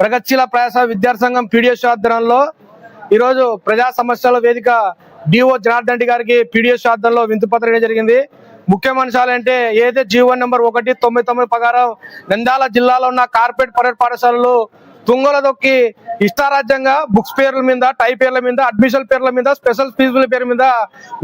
ప్రగతిశీల ప్రయాస విద్యార్థి సంఘం పీడిఎస్ ఆధ్వర్యంలో ఈరోజు ప్రజా సమస్యల వేదిక డిఓ జనార్దన్ రెడ్డి గారికి పీడిఎస్ ఆధ్వర్యంలో వింతి పత్రం జరిగింది. ముఖ్యమైన అంశాలు అంటే ఏదైతే జీవో నెంబర్ 199 ప్రకారం నంద్యాల జిల్లాలో ఉన్న కార్పొరేట్ ప్రైవేట్ పాఠశాలలు తుంగల దొక్కి ఇష్టారాజ్యంగా బుక్స్ పేర్ల మీద, టై పేర్ల మీద, అడ్మిషన్ పేర్ల మీద, స్పెషల్ ఫీజుల పేరు మీద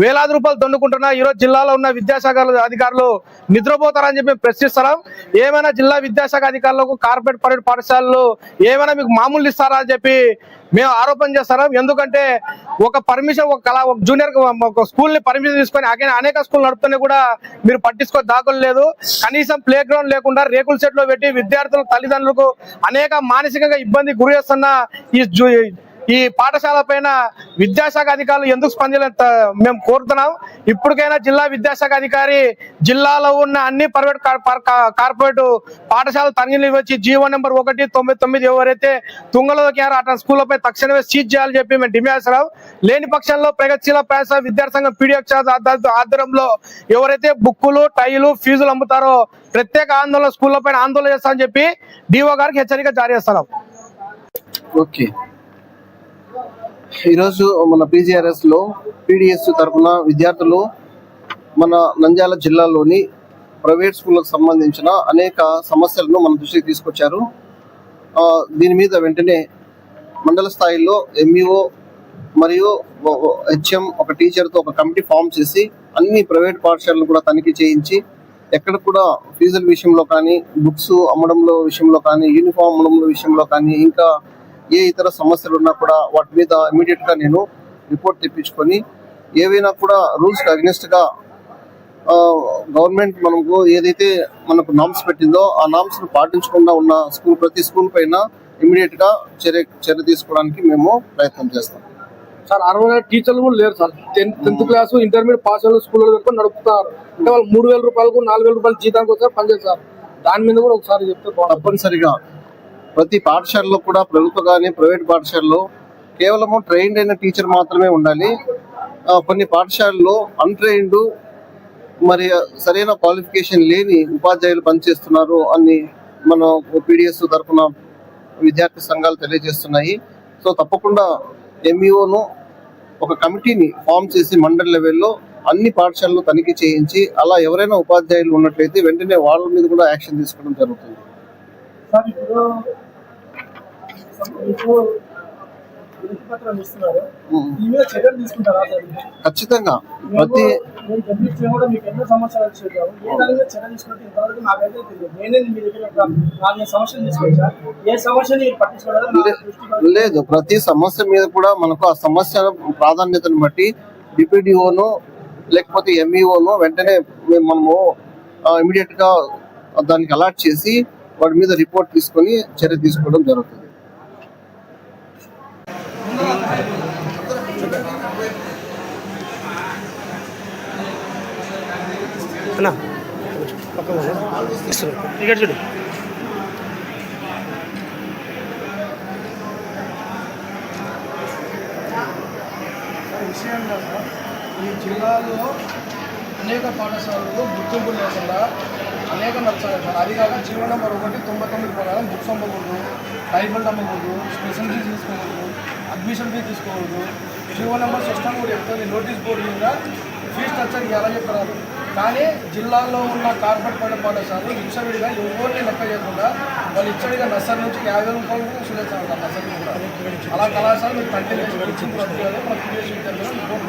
వేలాది రూపాయలు దండుకుంటున్నా ఈరోజు జిల్లాలో ఉన్న విద్యాశాఖ అధికారులు నిద్రపోతారని చెప్పి ప్రశ్నిస్తున్నాం. ఏమైనా జిల్లా విద్యాశాఖ అధికారులకు కార్పొరేట్ ప్రైవేట్ పాఠశాలలు ఏమైనా మీకు మామూలు ఇస్తారా అని చెప్పి మేము ఆరోపణ చేస్తున్నాం. ఎందుకంటే ఒక పర్మిషన్ ఒక జూనియర్ ఒక స్కూల్ ని పర్మిషన్ తీసుకొని అనేక స్కూల్ నడుపుతూనే కూడా మీరు పట్టించుకో దాఖలు లేదు. కనీసం ప్లే గ్రౌండ్ లేకుండా రేకుల సెట్ లో పెట్టి విద్యార్థుల తల్లిదండ్రులకు అనేక మానసికంగా ఇబ్బంది గురి చేస్తున్న ఈ పాఠశాల పైన విద్యాశాఖ అధికారులు ఎందుకు స్పందించాలని మేము కోరుతున్నాం. ఇప్పటికైనా జిల్లా విద్యాశాఖ అధికారి జిల్లాలో ఉన్న అన్ని కార్పొరేట్ పాఠశాలలు తనిఖీలు వచ్చి జీవో నెంబర్ 199 ఎవరైతే తుంగలోకి అటు స్కూళ్లపై తక్షణమే సీజ్ చేయాలని చెప్పి మేము డిమాండ్ చేస్తున్నాం. లేని పక్షంలో ప్రగతిశీల ప్రయాస విద్యార్థి సంఘం పీడిఎఫ్ ఆధ్వర్యంలో ఎవరైతే బుక్కులు, టైలు, ఫీజులు అమ్ముతారో ప్రత్యేక ఆందోళన స్కూళ్ల పైన ఆందోళన చేస్తామని చెప్పి డిఓ గారికి హెచ్చరిక జారీ చేస్తున్నాం. ఓకే, ఈరోజు మన పీజీఆర్ఎస్ లో పీడిఎస్ తరఫున విద్యార్థులు మన నంద్యాల జిల్లాలోని ప్రైవేట్ స్కూళ్ళకు సంబంధించిన అనేక సమస్యలను మన దృష్టికి తీసుకొచ్చారు. దీని మీద వెంటనే మండల స్థాయిలో ఎంఈఓ మరియు హెచ్ఎం ఒక టీచర్తో ఒక కమిటీ ఫామ్ చేసి అన్ని ప్రైవేట్ పాఠశాలను కూడా తనిఖీ చేయించి ఎక్కడ కూడా ఫీజుల విషయంలో కానీ, బుక్స్ అమ్మడంలో విషయంలో కానీ, యూనిఫామ్ అమ్మడంలో విషయంలో కానీ, ఇంకా ఏ ఇతర సమస్యలు ఉన్నా కూడా వాటి మీద ఇమీడియట్ గా నేను రిపోర్ట్ తెప్పించుకొని ఏవైనా కూడా రూల్స్ అగెనిస్ట్ గా గవర్నమెంట్ మనకు ఏదైతే మనకు నామ్స్ పెట్టిందో ఆ నామ్స్ ను పాటించకుండా ఉన్న ప్రతి స్కూల్ పైన ఇమీడియట్ గా చర్య తీసుకోవడానికి మేము ప్రయత్నం చేస్తాం. సార్ 60 టీచర్లు కూడా లేరు sir. 10th class intermediate pass అయిన స్కూల్ నడుపుతారు. అంటే వాళ్ళు 3000 రూపాయలకు 4000 రూపాయలు జీతానికి వచ్చారు పనిచేస్తారు. దాని మీద కూడా ఒకసారి చెప్తే తప్పనిసరిగా ప్రతి పాఠశాలలో కూడా ప్రభుత్వ కానీ ప్రైవేట్ పాఠశాలలో కేవలము ట్రైన్డ్ అయిన టీచర్ మాత్రమే ఉండాలి. కొన్ని పాఠశాలలో అన్ట్రైన్డ్ మరి సరైన క్వాలిఫికేషన్ లేని ఉపాధ్యాయులు పనిచేస్తున్నారు అని మన పీడిఎస్ తరఫున విద్యార్థి సంఘాలు తెలియజేస్తున్నాయి. సో తప్పకుండా ఎంఈఓను ఒక కమిటీని ఫామ్ చేసి మండల్ లెవెల్లో అన్ని పాఠశాలలు తనిఖీ చేయించి అలా ఎవరైనా ఉపాధ్యాయులు ఉన్నట్లయితే వెంటనే వాళ్ళ మీద కూడా యాక్షన్ తీసుకోవడం జరుగుతుంది. ఖచ్చితంగా ప్రతి లేదు, ప్రతి సమస్య మీద కూడా మనకు ఆ సమస్య ప్రాధాన్యతను బట్టి డిపిడిఓను లేకపోతే ఎంఈఓను వెంటనే మనము ఇమీడియట్ గా దానికి అలాట్ చేసి వాటి మీద రిపోర్ట్ తీసుకొని చర్య తీసుకోవడం జరుగుతుంది. ఈ జిల్లాలో అనేక పాఠశాలలు గుర్తింపు లేకుండా అనేక నడుస్తాయి సార్. అది కాక జీవో నెంబర్ 199 ప్రకారం బుక్స్ అమ్మకూడదు, టైఫాయిడ్ అమ్మకూడదు, స్పెషల్ ఫీజు తీసుకోకూడదు, అడ్మిషన్ ఫీజు తీసుకోకూడదు. జీవో నెంబర్ సిస్టమ్ కూడా చెప్తుంది నోటీస్ బోర్డు మీద ఫీజు స్ట్రక్చర్ ఎలా చెప్తారు. కానీ జిల్లాలో ఉన్న కార్పొరేట్ ప్రైవేట్ పాఠశాలలు ఇచ్చడిగా ఎవరిని లెక్క చేయకుండా వాళ్ళు ఇచ్చడిగా నర్సరీ నుంచి 50,000 రూపాయలు కూడా వసూలు చేస్తారు నర్సరీ కూడా. అలా కళాశాల మీరు 30 లక్షలు ఇచ్చిన ప్రతి మన పీడిఎస్ విద్యార్థులు రిపోర్ట్